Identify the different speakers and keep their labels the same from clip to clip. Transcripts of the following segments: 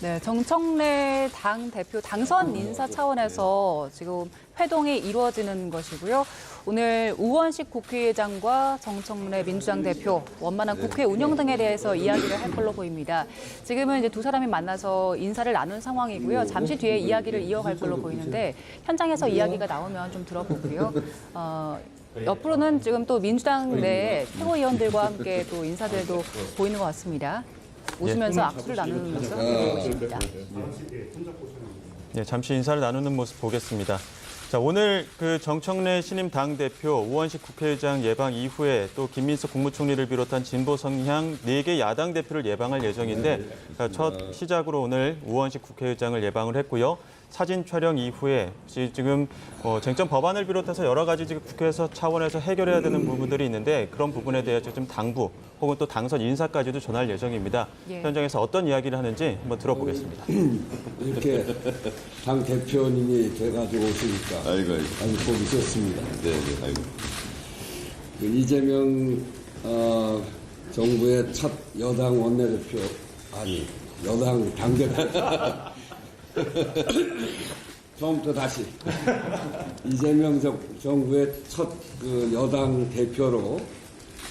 Speaker 1: 네, 정청래 당 대표 당선 인사 차원에서 지금 회동이 이루어지는 것이고요. 오늘 우원식 국회의장과 정청래 민주당 대표, 원만한 국회 운영 등에 대해서 이야기를 할 걸로 보입니다. 지금은 이제 두 사람이 만나서 인사를 나눈 상황이고요. 잠시 뒤에 이야기를 이어갈 걸로 보이는데 현장에서 이야기가 나오면 좀 들어보고요. 옆으로는 지금 또 민주당 내 최고위원들과 함께 또 인사들도 보이는 것 같습니다. 웃으면서 악수를 나누는 모습 보고 있습니다.
Speaker 2: 네, 잠시 인사를 나누는 모습 보겠습니다. 자, 오늘 그 정청래 신임 당대표, 우원식 국회의장 예방 이후에 또 김민석 국무총리를 비롯한 진보 성향 4개 야당 대표를 예방할 예정인데 첫 시작으로 오늘 우원식 국회의장을 예방을 했고요. 사진 촬영 이후에 지금 쟁점 법안을 비롯해서 여러 가지 지금 국회에서 차원에서 해결해야 되는 부분들이 있는데 그런 부분에 대해서 좀 당부 혹은 또 당선 인사까지도 전할 예정입니다.
Speaker 1: 예.
Speaker 2: 현장에서 어떤 이야기를 하는지 한번 들어보겠습니다.
Speaker 3: 이렇게 당 대표님이 돼가지고 오시니까 아주 보기 좋습니다.
Speaker 4: 네, 아이고.
Speaker 3: 이재명 정부의 첫 여당 원내대표 아니 여당 당대표 처음부터 다시 이재명 정부의 첫 그 여당 대표로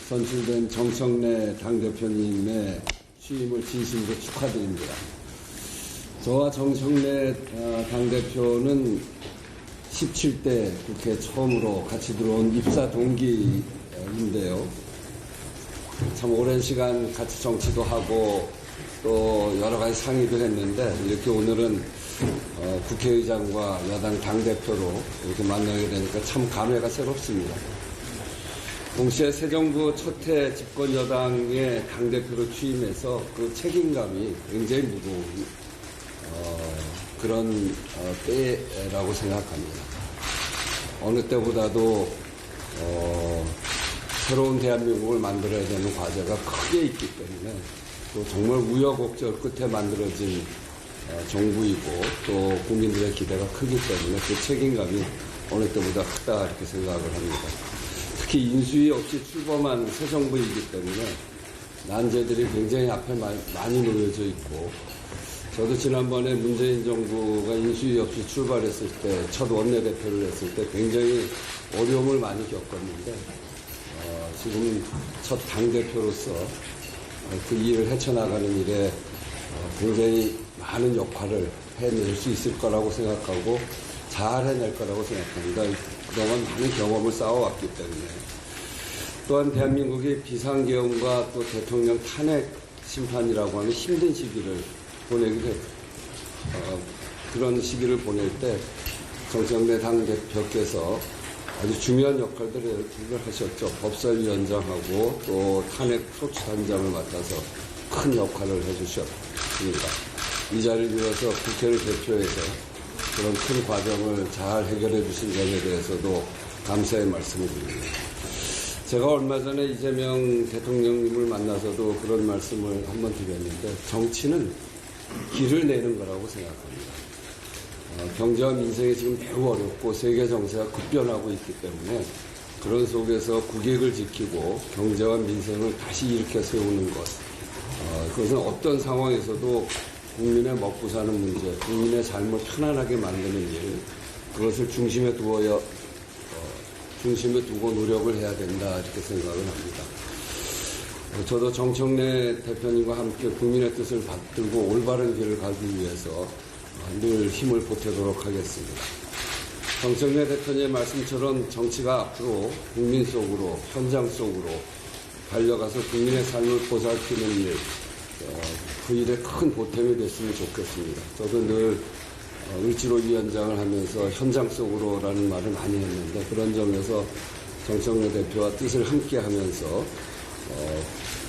Speaker 3: 선출된 정청래 당대표님의 취임을 진심으로 축하드립니다. 저와 정청래 당대표는 17대 국회 처음으로 같이 들어온 입사 동기인데요. 참 오랜 시간 같이 정치도 하고 또 여러 가지 상의도 했는데 이렇게 오늘은 국회의장과 여당 당대표로 이렇게 만나게 되니까 참 감회가 새롭습니다. 동시에 새 정부 첫해 집권 여당의 당대표로 취임해서 그 책임감이 굉장히 무거운 그런 때라고 생각합니다. 어느 때보다도 새로운 대한민국을 만들어야 되는 과제가 크게 있기 때문에 또 정말 우여곡절 끝에 만들어진 정부이고 또 국민들의 기대가 크기 때문에 그 책임감이 어느 때보다 크다 이렇게 생각을 합니다. 특히 인수위 없이 출범한 새 정부이기 때문에 난제들이 굉장히 앞에 많이 놓여져 있고 저도 지난번에 문재인 정부가 인수위 없이 출발했을 때 첫 원내대표를 했을 때 굉장히 어려움을 많이 겪었는데 지금 첫 당대표로서 그 일을 헤쳐나가는 일에 굉장히 많은 역할을 해낼 수 있을 거라고 생각하고 잘 해낼 거라고 생각합니다. 그동안 많은 경험을 쌓아왔기 때문에 또한 대한민국이 비상계엄과 또 대통령 탄핵 심판이라고 하는 힘든 시기를 보내기도 했고 그런 시기를 보낼 때 정청래 당대표께서 아주 중요한 역할들을 하셨죠. 법사위원장하고 또 탄핵 소추단장을 맡아서 큰 역할을 해주셨습니다. 이 자리를 빌어서 국회를 대표해서 그런 큰 과정을 잘 해결해 주신 점에 대해서도 감사의 말씀을 드립니다. 제가 얼마 전에 이재명 대통령님을 만나서도 그런 말씀을 한번 드렸는데 정치는 길을 내는 거라고 생각합니다. 경제와 민생이 지금 매우 어렵고 세계 정세가 급변하고 있기 때문에 그런 속에서 국익을 지키고 경제와 민생을 다시 일으켜 세우는 것. 그것은 어떤 상황에서도 국민의 먹고 사는 문제, 국민의 삶을 편안하게 만드는 일, 그것을 중심에 두고 노력을 해야 된다 이렇게 생각을 합니다. 저도 정청래 대표님과 함께 국민의 뜻을 받들고 올바른 길을 가기 위해서 늘 힘을 보태도록 하겠습니다. 정청래 대표님의 말씀처럼 정치가 앞으로 국민 속으로, 현장 속으로 달려가서 국민의 삶을 보살피는 일, 그 일에 큰 보탬이 됐으면 좋겠습니다. 저도 늘 을지로위원장을 하면서 현장 속으로라는 말을 많이 했는데 그런 점에서 정청래 대표와 뜻을 함께 하면서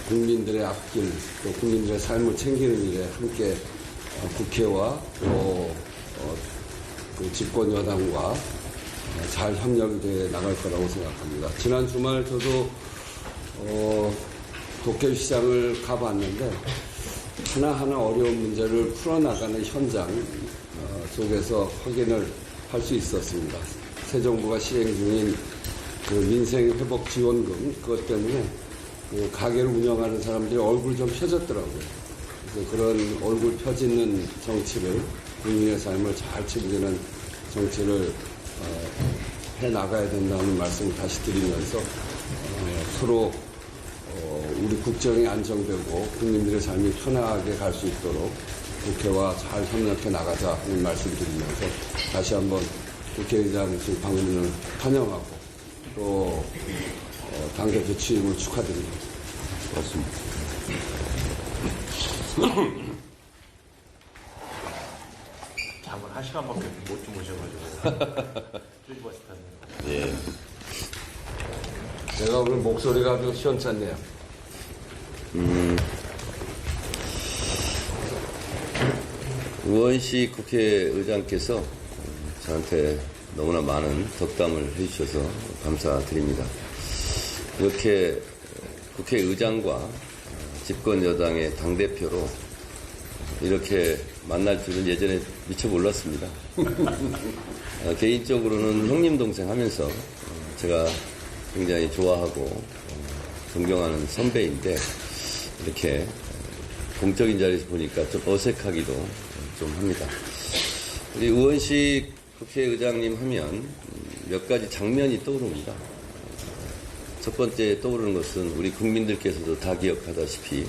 Speaker 3: 국민들의 앞길, 또 국민들의 삶을 챙기는 일에 함께 국회와 또 그 집권 여당과 잘 협력돼 나갈 거라고 생각합니다. 지난 주말 저도 도쿄시장을 가봤는데 하나하나 어려운 문제를 풀어나가는 현장 속에서 확인을 할 수 있었습니다. 새 정부가 시행 중인 그 민생회복지원금 그것 때문에 그 가게를 운영하는 사람들이 얼굴 좀 펴졌더라고요. 그런 얼굴 펴지는 정치를, 국민의 삶을 잘 책임지는 정치를 해나가야 된다는 말씀을 다시 드리면서 서로 우리 국정이 안정되고 국민들의 삶이 편하게 갈 수 있도록 국회와 잘 협력해 나가자는 말씀 드리면서 다시 한번 국회의장실 방문을 환영하고 또 당대표 취임을 축하드립니다.
Speaker 4: 고맙습니다.
Speaker 5: 장관 1시간밖에 못 주무셔가지고 쭈지버스탔네요.
Speaker 4: 예.
Speaker 3: 제가 오늘 목소리가 아주 시원찮네요.
Speaker 4: 우원식 국회의장께서 저한테 너무나 많은 덕담을 해주셔서 감사드립니다. 이렇게 국회의장과 집권 여당의 당대표로 이렇게 만날 줄은 예전에 미처 몰랐습니다. 개인적으로는 형님 동생 하면서 제가 굉장히 좋아하고 존경하는 선배인데 이렇게 공적인 자리에서 보니까 좀 어색하기도 좀 합니다. 우리 우원식 국회의장님 하면 몇 가지 장면이 떠오릅니다. 첫 번째 떠오르는 것은 우리 국민들께서도 다 기억하다시피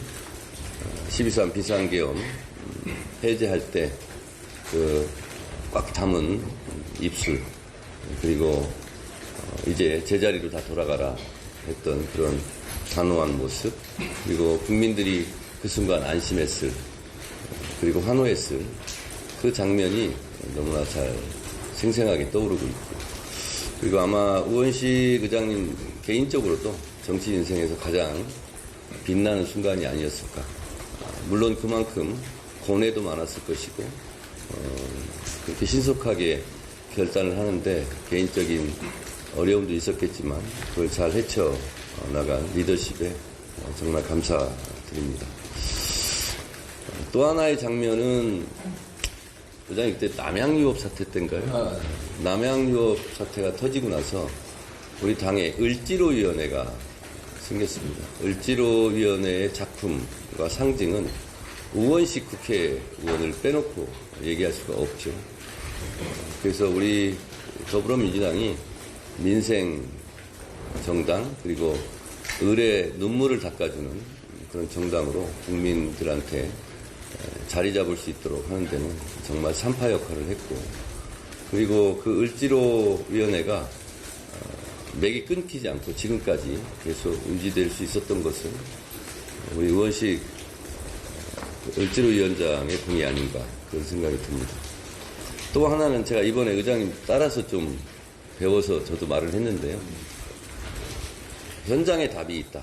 Speaker 4: 12.3 비상계엄 해제할 때 그 꽉 담은 입술, 그리고 이제 제자리로 다 돌아가라 했던 그런 단호한 모습, 그리고 국민들이 그 순간 안심했을, 그리고 환호했을 그 장면이 너무나 잘 생생하게 떠오르고 있고, 그리고 아마 우원식 의장님 개인적으로도 정치 인생에서 가장 빛나는 순간이 아니었을까. 물론 그만큼 고뇌도 많았을 것이고 그렇게 신속하게 결단을 하는데 개인적인 어려움도 있었겠지만 그걸 잘 헤쳐나간 리더십에 정말 감사드립니다. 또 하나의 장면은 의장님 그때 남양유업 사태 때인가요? 남양유업 사태가 터지고 나서 우리 당에 을지로위원회가 생겼습니다. 을지로위원회의 작품과 상징은 우원식 국회의원을 빼놓고 얘기할 수가 없죠. 그래서 우리 더불어민주당이 민생 정당, 그리고 을의 눈물을 닦아주는 그런 정당으로 국민들한테 자리 잡을 수 있도록 하는 데는 정말 산파 역할을 했고, 그리고 그 을지로위원회가 맥이 끊기지 않고 지금까지 계속 유지될 수 있었던 것은 우리 우원식 을지로위원장의 공이 아닌가 그런 생각이 듭니다. 또 하나는 제가 이번에 의장님 따라서 좀 배워서 저도 말을 했는데요. 현장에 답이 있다.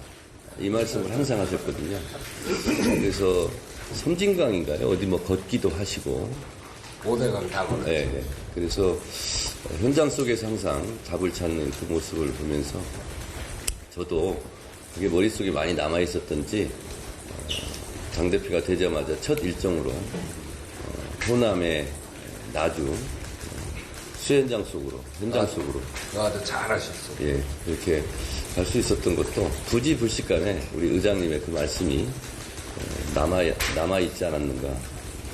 Speaker 4: 이 말씀을 항상 하셨거든요. 그래서 섬진강인가요? 어디 뭐 걷기도 하시고.
Speaker 3: 5대강 다 걸었죠.
Speaker 4: 네, 네. 그래서 현장 속에서 항상 답을 찾는 그 모습을 보면서 저도 그게 머릿속에 많이 남아 있었던지 당대표가 되자마자 첫 일정으로 호남의 나주 수현장 속으로, 현장 속으로.
Speaker 3: 아주 잘하셨어.
Speaker 4: 예, 이렇게 갈 수 있었던 것도 부지불식간에 우리 의장님의 그 말씀이 남아있지 않았는가.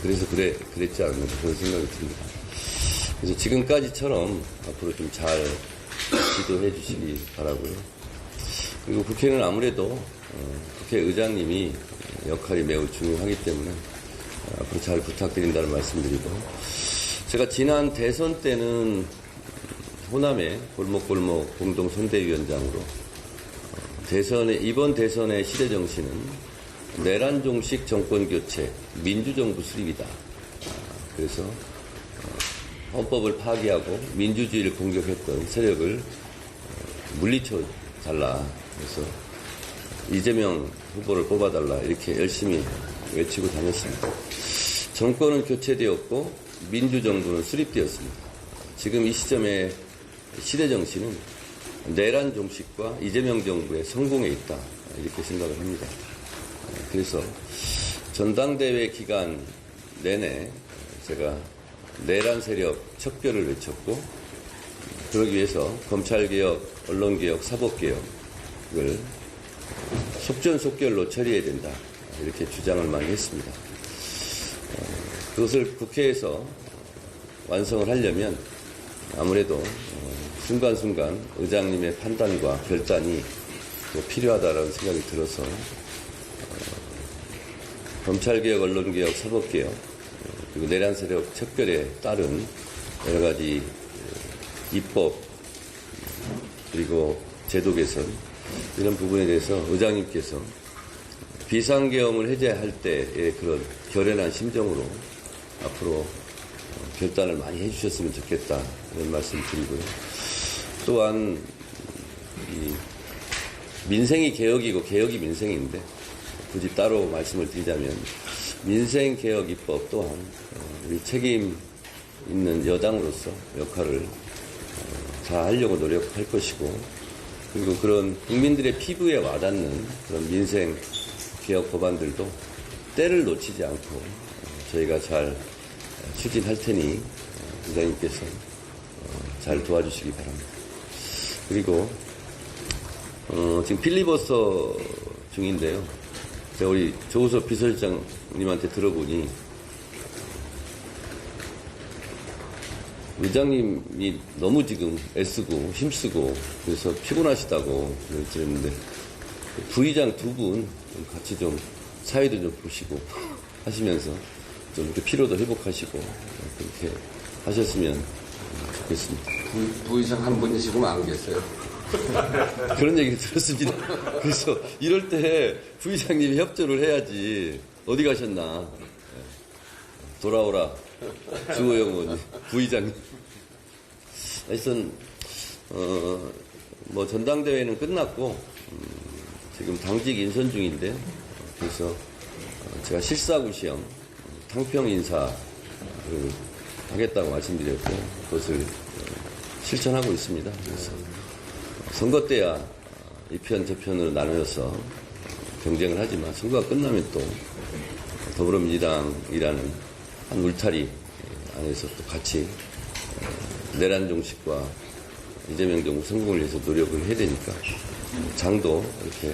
Speaker 4: 그래서 그랬지 않았는가 그런 생각이 듭니다. 그래서 지금까지처럼 앞으로 좀 잘 지도해 주시기 바라고요. 그리고 국회는 아무래도 국회의장님이 역할이 매우 중요하기 때문에 앞으로 잘 부탁드린다는 말씀드리고, 제가 지난 대선 때는 호남의 골목골목 공동선대위원장으로 이번 대선의 시대 정신은 내란종식 정권교체, 민주정부 수립이다. 그래서 헌법을 파기하고 민주주의를 공격했던 세력을 물리쳐 달라. 그래서 이재명 후보를 뽑아달라. 이렇게 열심히 외치고 다녔습니다. 정권은 교체되었고 민주정부는 수립되었습니다. 지금 이 시점에 시대 정신은 내란 종식과 이재명 정부의 성공에 있다. 이렇게 생각을 합니다. 그래서 전당대회 기간 내내 제가 내란 세력 척결을 외쳤고, 그러기 위해서 검찰개혁, 언론개혁, 사법개혁을 속전속결로 처리해야 된다. 이렇게 주장을 많이 했습니다. 그것을 국회에서 완성을 하려면 아무래도 순간순간 의장님의 판단과 결단이 또 필요하다는 생각이 들어서 검찰개혁, 언론개혁, 사법개혁, 그리고 내란세력 척결에 따른 여러 가지 입법 그리고 제도 개선 이런 부분에 대해서 의장님께서 비상계엄을 해제할 때의 그런 결연한 심정으로 앞으로 결단을 많이 해주셨으면 좋겠다 이런 말씀 드리고요. 또한 이 민생이 개혁이고 개혁이 민생인데 굳이 따로 말씀을 드리자면 민생개혁 입법 또한 우리 책임 있는 여당으로서 역할을 잘 하려고 노력할 것이고 그리고 그런 국민들의 피부에 와닿는 그런 민생개혁 법안들도 때를 놓치지 않고 저희가 잘 추진할 테니 의장님께서 잘 도와주시기 바랍니다. 그리고 지금 필리버스터 중인데요. 제가 우리 조우석 비서실장님한테 들어보니 의장님이 너무 지금 애쓰고 힘쓰고 그래서 피곤하시다고 그랬는데 부의장 두 분 같이 좀 사회도 좀 보시고 하시면서 좀 이렇게 피로도 회복하시고 그렇게 하셨으면 좋겠습니다.
Speaker 3: 부의장 한 분이 지금 안 계세요.
Speaker 4: 그런 얘기 들었습니다. 그래서 이럴 때 부의장님이 협조를 해야지 어디 가셨나. 돌아오라. 주호영 의원 부의장님. 하여튼 뭐 전당대회는 끝났고 지금 당직 인선 중인데요. 그래서 제가 실사구 시험 탕평 인사를 하겠다고 말씀드렸고 그것을 실천하고 있습니다. 그래서 선거 때야 이편 저편으로 나누어서 경쟁을 하지만 선거가 끝나면 또 더불어민주당이라는 한 울타리 안에서 또 같이 내란 종식과 이재명 정부 성공을 위해서 노력을 해야 되니까 장도 이렇게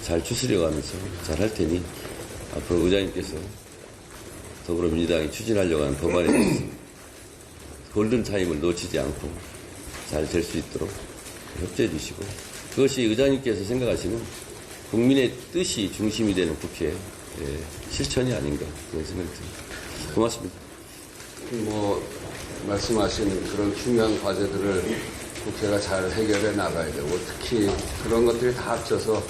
Speaker 4: 잘 추스려가면서 잘 할 테니 앞으로 의장님께서 더불어민주당이 추진하려고 하는 법안에 대해서 골든타임을 놓치지 않고 잘 될 수 있도록 협조해 주시고 그것이 의장님께서 생각하시는 국민의 뜻이 중심이 되는 국회의 실천이 아닌가 그런 생각이 듭니다. 고맙습니다.
Speaker 3: 뭐 말씀하신 그런 중요한 과제들을 국회가 잘 해결해 나가야 되고 특히 그런 것들이 다 합쳐서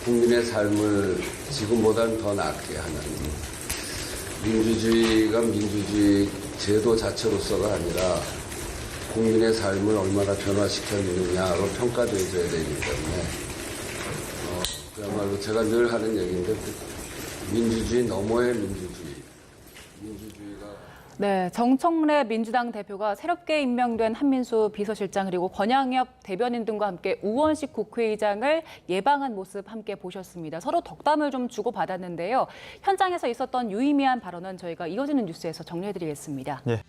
Speaker 3: 국민의 삶을 지금보다는 더 낫게 하는 민주주의가 민주주의 제도 자체로서가 아니라 국민의 삶을 얼마나 변화시켜주느냐로 평가되어져야 되기 때문에 그야말로 제가 늘 하는 얘기인데 민주주의 너머의 민주주의가
Speaker 1: 네, 정청래 민주당 대표가 새롭게 임명된 한민수 비서실장 그리고 권양엽 대변인 등과 함께 우원식 국회의장을 예방한 모습 함께 보셨습니다. 서로 덕담을 좀 주고받았는데요. 현장에서 있었던 유의미한 발언은 저희가 이어지는 뉴스에서 정리해드리겠습니다.
Speaker 2: 예.